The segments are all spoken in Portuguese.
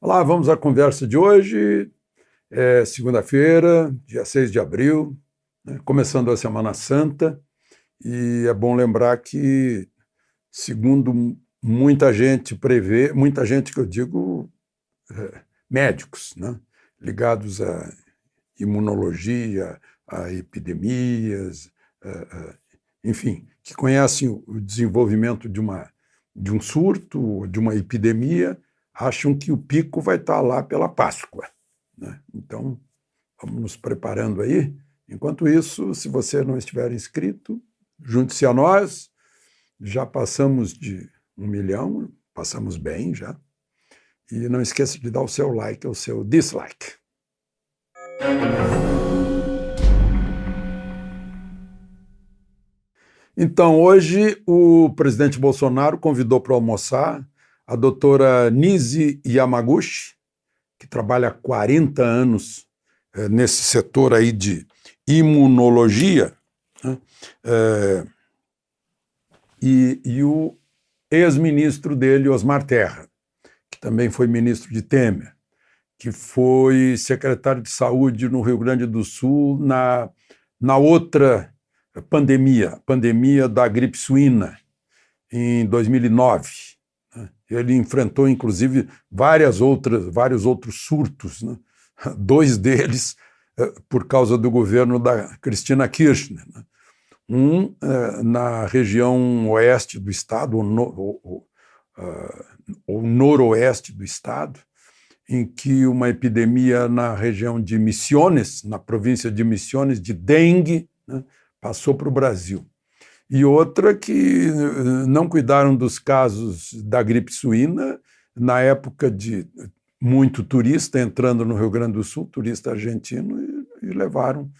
Olá, vamos à conversa de hoje. É segunda-feira, dia 6 de abril, né, começando a Semana Santa, e é bom lembrar que, segundo muita gente prevê, muita gente que eu digo, médicos, né, ligados à imunologia, a epidemias, enfim, que conhecem o desenvolvimento de um surto, de uma epidemia, acham que o pico vai estar lá pela Páscoa, né? Então, vamos nos preparando aí. Enquanto isso, se você não estiver inscrito, junte-se a nós. Já passamos de 1 milhão, passamos bem já. E não esqueça de dar o seu like ou o seu dislike. Então, hoje, o presidente Bolsonaro convidou para almoçar a doutora Nise Yamaguchi, que trabalha há 40 anos nesse setor aí de imunologia, né? E o ex-ministro dele, Osmar Terra, que também foi ministro de Temer, que foi secretário de saúde no Rio Grande do Sul na outra pandemia da gripe suína, em 2009. Ele enfrentou, inclusive, vários outros surtos, né? 2 deles por causa do governo da Cristina Kirchner, né? Um na região oeste do estado, ou noroeste do estado, em que uma epidemia na região de Misiones, na província de Misiones, de dengue, né, passou para o Brasil. E outra que não cuidaram dos casos da gripe suína na época de muito turista entrando no Rio Grande do Sul, turista argentino, e levaram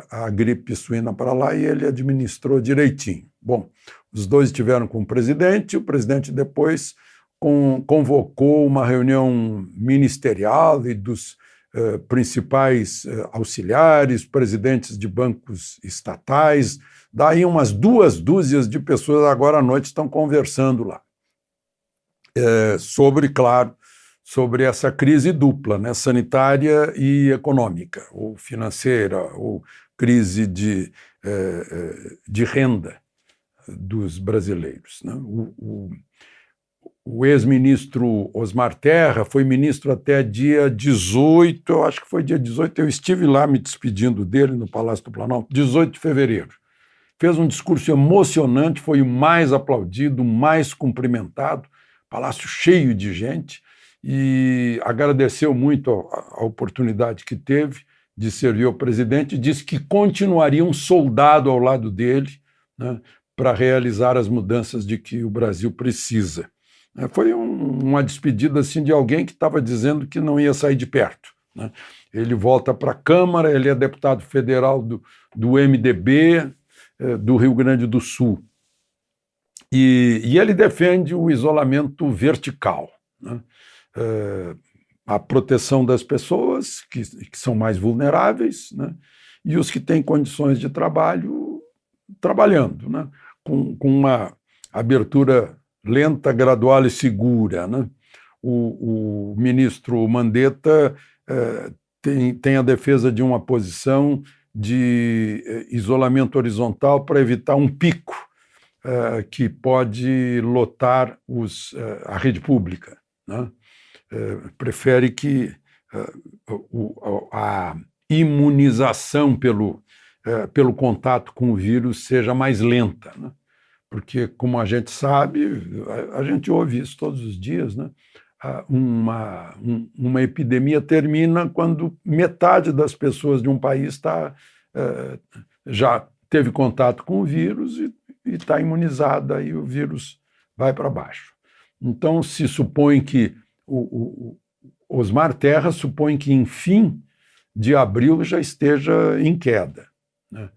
a gripe suína para lá e ele administrou direitinho. Bom, os dois estiveram com o presidente depois convocou uma reunião ministerial e dos principais auxiliares, presidentes de bancos estatais. Daí umas 2 dúzias de pessoas agora à noite estão conversando lá sobre essa crise dupla, né, sanitária e econômica, ou financeira, ou crise de renda dos brasileiros, né? O ex-ministro Osmar Terra foi ministro até dia 18, eu acho que foi dia 18, eu estive lá me despedindo dele no Palácio do Planalto, 18 de fevereiro. Fez um discurso emocionante, foi o mais aplaudido, o mais cumprimentado, palácio cheio de gente, e agradeceu muito a oportunidade que teve de servir ao presidente, disse que continuaria um soldado ao lado dele, né, para realizar as mudanças de que o Brasil precisa. Foi uma despedida assim, de alguém que estava dizendo que não ia sair de perto, né? Ele volta para a Câmara, ele é deputado federal do MDB, do Rio Grande do Sul. E ele defende o isolamento vertical, né? A proteção das pessoas que são mais vulneráveis, né? E os que têm condições de trabalho trabalhando, né? Com uma abertura lenta, gradual e segura, né? O ministro Mandetta tem a defesa de uma posição de isolamento horizontal para evitar um pico que pode lotar a rede pública, né? Prefere que a imunização pelo contato com o vírus seja mais lenta, né? Porque, como a gente sabe, a gente ouve isso todos os dias, né? Uma epidemia termina quando metade das pessoas de um país já teve contato com o vírus e está imunizada, e o vírus vai para baixo. Então, se supõe que o Osmar Terra supõe que em fim de abril já esteja em queda, né?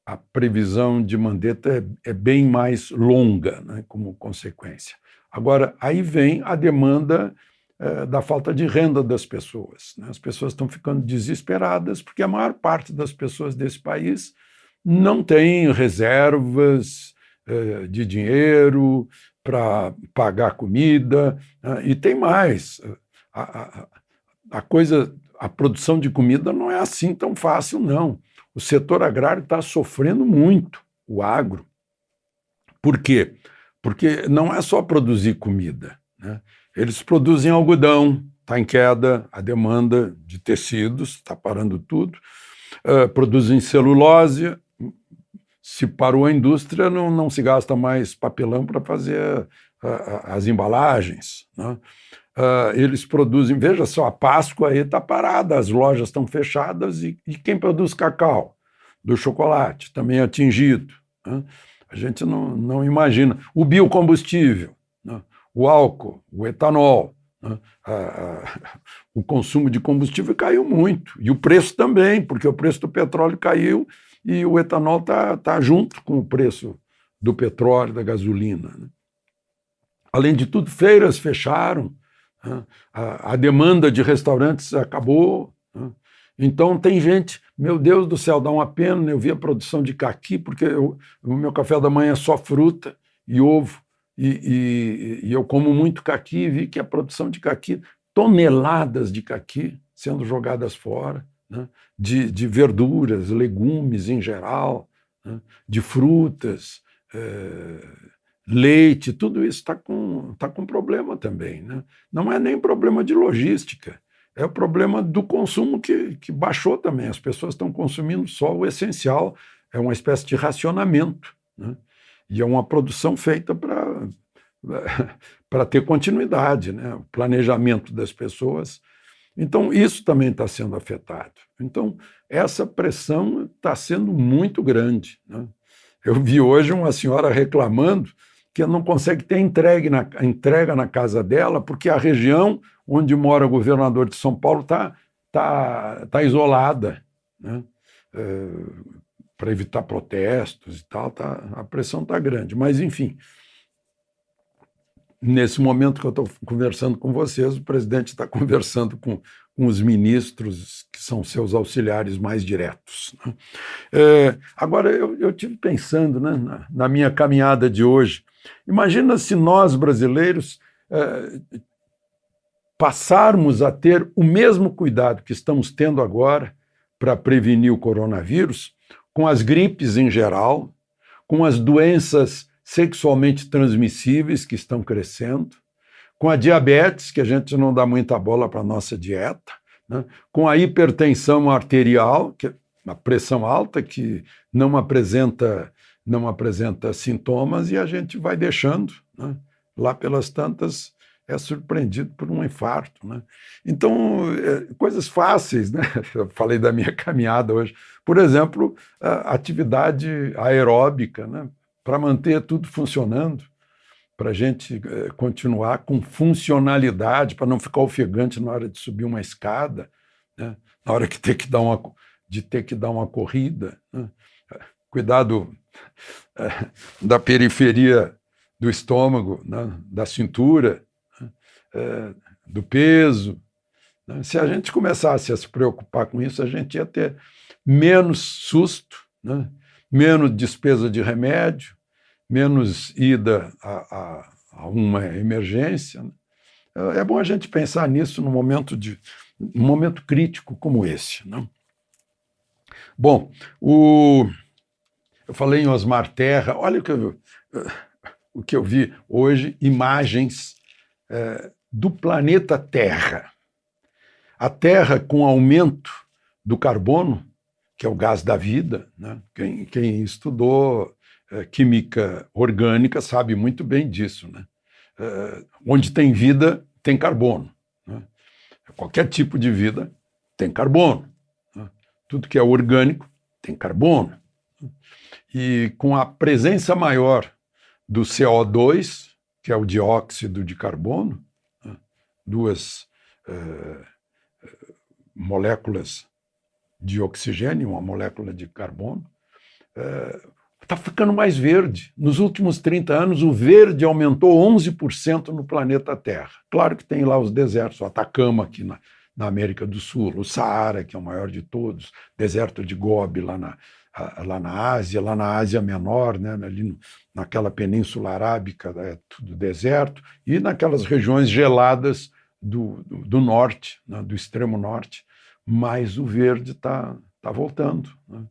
A previsão de Mandetta é bem mais longa, né, como consequência. Agora, aí vem a demanda da falta de renda das pessoas, né? As pessoas estão ficando desesperadas porque a maior parte das pessoas desse país não tem reservas de dinheiro, para pagar comida, e tem mais. A coisa, a produção de comida não é assim tão fácil, não. O setor agrário está sofrendo muito, o agro. Por quê? Porque não é só produzir comida, né? Eles produzem algodão, está em queda, a demanda de tecidos está parando tudo, produzem celulose. Se parou a indústria, não se gasta mais papelão para fazer as embalagens, né? Eles produzem, veja só, a Páscoa aí está parada, as lojas estão fechadas, e quem produz cacau? Do chocolate, também atingido, né? A gente não imagina. O biocombustível, né? O álcool, o etanol, né? O consumo de combustível caiu muito, e o preço também, porque o preço do petróleo caiu e o etanol está junto com o preço do petróleo, da gasolina, né? Além de tudo, feiras fecharam, né? A demanda de restaurantes acabou, né? Então tem gente, meu Deus do céu, dá uma pena. Eu vi a produção de caqui, porque o meu café da manhã é só fruta e ovo, e eu como muito caqui, e vi que a produção de caqui, toneladas de caqui sendo jogadas fora, né? De verduras, legumes em geral, né? De frutas, leite, tudo isso está com problema também, né? Não é nem problema de logística, é o problema do consumo que baixou também. As pessoas estão consumindo só o essencial, é uma espécie de racionamento, né? E é uma produção feita para ter continuidade, né? O planejamento das pessoas. Então, isso também está sendo afetado. Então, essa pressão está sendo muito grande, né? Eu vi hoje uma senhora reclamando que não consegue ter entrega na casa dela, porque a região onde mora o governador de São Paulo tá isolada, né? Para evitar protestos e tal, a pressão está grande. Mas, enfim, nesse momento que eu estou conversando com vocês, o presidente está conversando com os ministros, que são seus auxiliares mais diretos, né? Agora, eu estive pensando, né, na minha caminhada de hoje, imagina se nós, brasileiros, passarmos a ter o mesmo cuidado que estamos tendo agora para prevenir o coronavírus, com as gripes em geral, com as doenças sexualmente transmissíveis que estão crescendo, com a diabetes, que a gente não dá muita bola para a nossa dieta, né? Com a hipertensão arterial, que é a pressão alta, que não apresenta sintomas, e a gente vai deixando, né? Lá pelas tantas é surpreendido por um infarto, né? Então, coisas fáceis, né? Eu falei da minha caminhada hoje. Por exemplo, a atividade aeróbica, né? Para manter tudo funcionando, para a gente continuar com funcionalidade, para não ficar ofegante na hora de subir uma escada, né? Na hora de ter que dar uma corrida, né? Cuidado da periferia do estômago, né? Da cintura, né? Do peso, né? Se a gente começasse a se preocupar com isso, a gente ia ter menos susto, né? Menos despesa de remédio, menos ida a uma emergência, né? É bom a gente pensar nisso num momento crítico como esse, né? Bom, eu falei em Osmar Terra, olha o que eu vi hoje, imagens do planeta Terra. A Terra, com aumento do carbono, que é o gás da vida, né? Quem estudou química orgânica sabe muito bem disso, né? Onde tem vida, tem carbono, né? Qualquer tipo de vida tem carbono, né? Tudo que é orgânico tem carbono. E com a presença maior do CO2, que é o dióxido de carbono, né? Duas moléculas de oxigênio, uma molécula de carbono, está ficando mais verde. Nos últimos 30 anos, o verde aumentou 11% no planeta Terra. Claro que tem lá os desertos, o Atacama aqui na América do Sul, o Saara, que é o maior de todos, deserto de Gobi lá lá na Ásia Menor, né, ali naquela Península Arábica, é tudo deserto, e naquelas regiões geladas do norte, né, do extremo norte, mas o verde está voltando, né?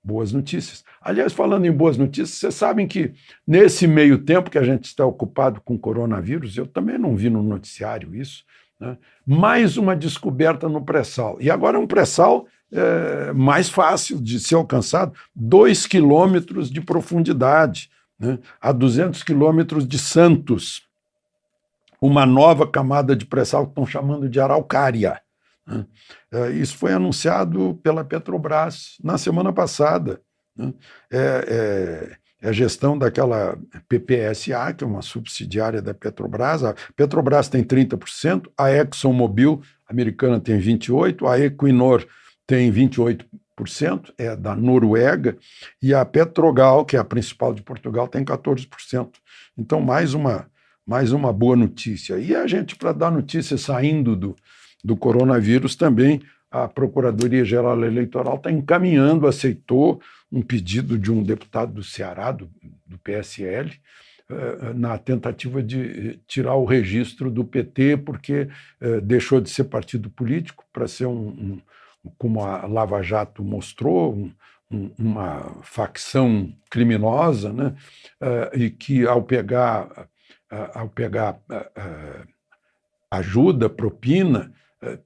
Boas notícias. Aliás, falando em boas notícias, vocês sabem que nesse meio tempo que a gente está ocupado com o coronavírus, eu também não vi no noticiário isso, né? Mais uma descoberta no pré-sal. E agora é um pré-sal mais fácil de ser alcançado, 2 quilômetros de profundidade, né? A 200 quilômetros de Santos. Uma nova camada de pré-sal que estão chamando de araucária. Isso foi anunciado pela Petrobras na semana passada. É a gestão daquela PPSA, que é uma subsidiária da Petrobras. A Petrobras tem 30%, a ExxonMobil americana tem 28%, a Equinor tem 28%, é da Noruega, e a Petrogal, que é a principal de Portugal, tem 14%. Então, mais uma boa notícia. E a gente, para dar notícia saindo do coronavírus, também a Procuradoria-Geral Eleitoral está encaminhando, aceitou um pedido de um deputado do Ceará, do PSL, na tentativa de tirar o registro do PT, porque deixou de ser partido político para ser como a Lava Jato mostrou, uma facção criminosa, né? E que ao pegar ajuda, propina,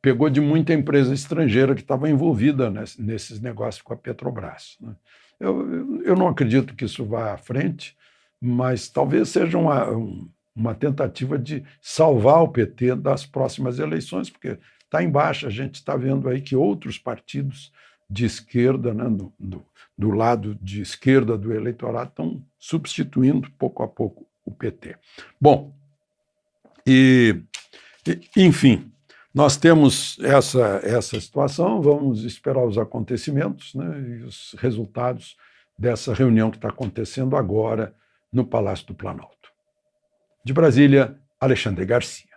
pegou de muita empresa estrangeira que estava envolvida nesses negócios com a Petrobras, né? Eu não acredito que isso vá à frente, mas talvez seja uma tentativa de salvar o PT das próximas eleições, porque está em baixa. A gente está vendo aí que outros partidos de esquerda, né, do lado de esquerda do eleitorado, estão substituindo pouco a pouco o PT. Bom, enfim, nós temos essa situação, vamos esperar os acontecimentos, né, e os resultados dessa reunião que está acontecendo agora no Palácio do Planalto. De Brasília, Alexandre Garcia.